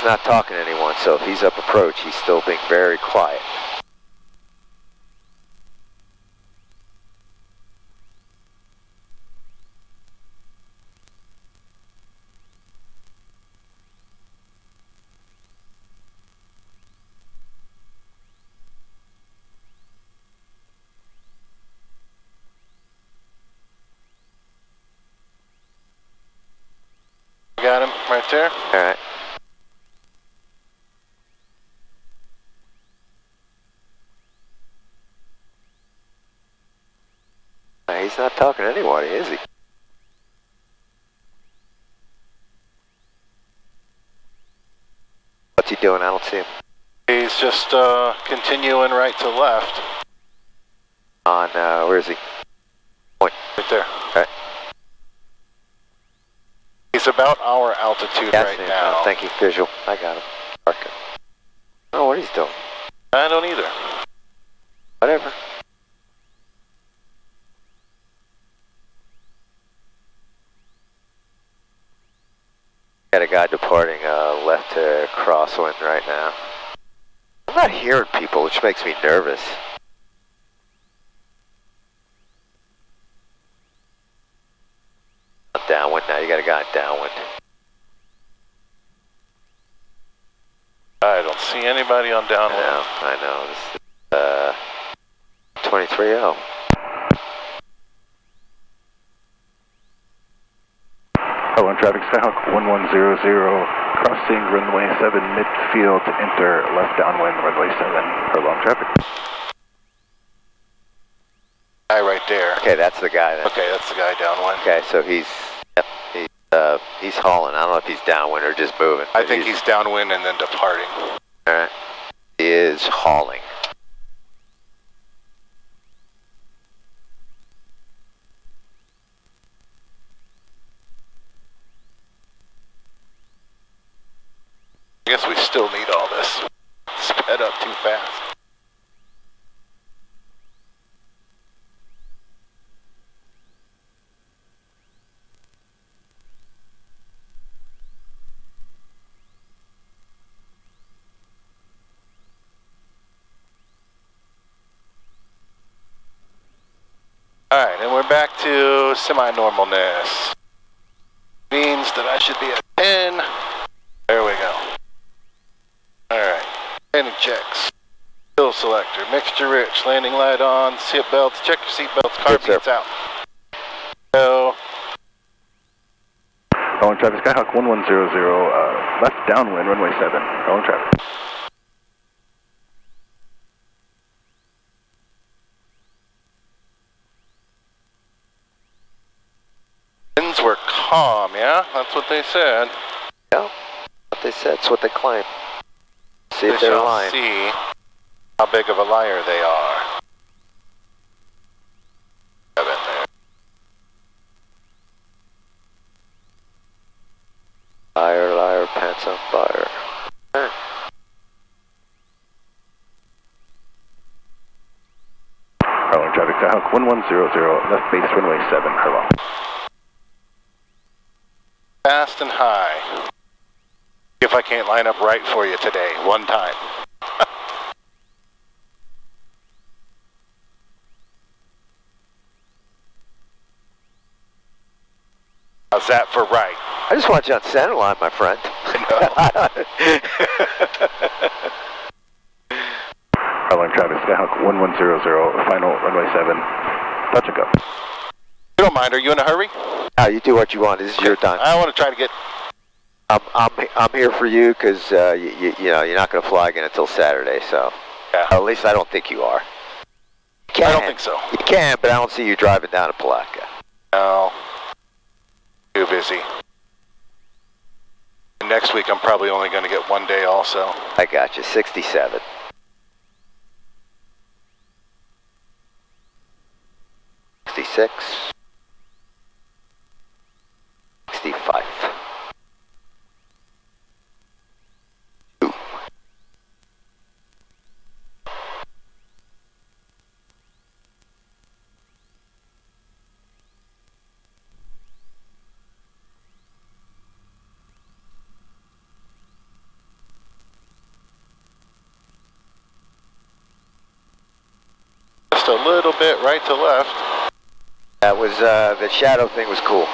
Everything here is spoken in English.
not talking to anyone, so if he's up approach, he's still being very quiet. Got him right there. All right. He's not talking to anybody, is he? What's he doing? I don't see him. He's just continuing right to left. On, where is he? Point. Right there. Okay. He's about our altitude right now. Thank you, visual. I got him. Parking. I don't know what he's doing. I don't either. Whatever. Got a guy departing left to crosswind right now. I'm not hearing people, which makes me nervous. Downwind now, you got a guy downwind. I don't see anybody on downwind. I know. This is 23-0. Hello, traffic Skyhawk 1100, crossing runway 7 midfield, enter left downwind, runway 7, hello, traffic. Guy right there. Okay, that's the guy then. Okay, that's the guy downwind. Okay, so he's hauling. I don't know if he's downwind or just moving. I think he's downwind and then departing. Alright. He is hauling. I guess we still need all this. Sped up too fast. Alright, and we're back to semi-normalness. Means that I should be at 10. There we go. Alright, landing checks. Fuel selector, mixture rich, landing light on, seat belts, check your seat belts, car seats out. So, Hello, traffic Skyhawk 1100, left downwind, runway 7, hello, traffic. winds were calm, yeah? That's what they said. Yeah, what they said, it's what they claim. See if they're lying. See how big of a liar they are. Have it there. Liar, liar, pants on fire. Okay. Hello, traffic Skyhawk 1100, left base, runway 7, hello. Fast and high. If I can't line up right for you today, one time. How's that for right? I just want you on center line, my friend. Hello, traffic Skyhawk 1100, final runway 7, touch and go. You don't mind, are you in a hurry? No, you do what you want. This is your time. I want to try to get... I'm here for you because you know you're not going to fly again until Saturday. So Yeah. at least I don't think you are. You I can. don't think so. You can, but I don't see you driving down to Palatka. No. Too busy. And next week I'm probably only going to get one day also. I got you. 67. 66. 65. 2. just a little bit right to left. That was, the shadow thing was cool.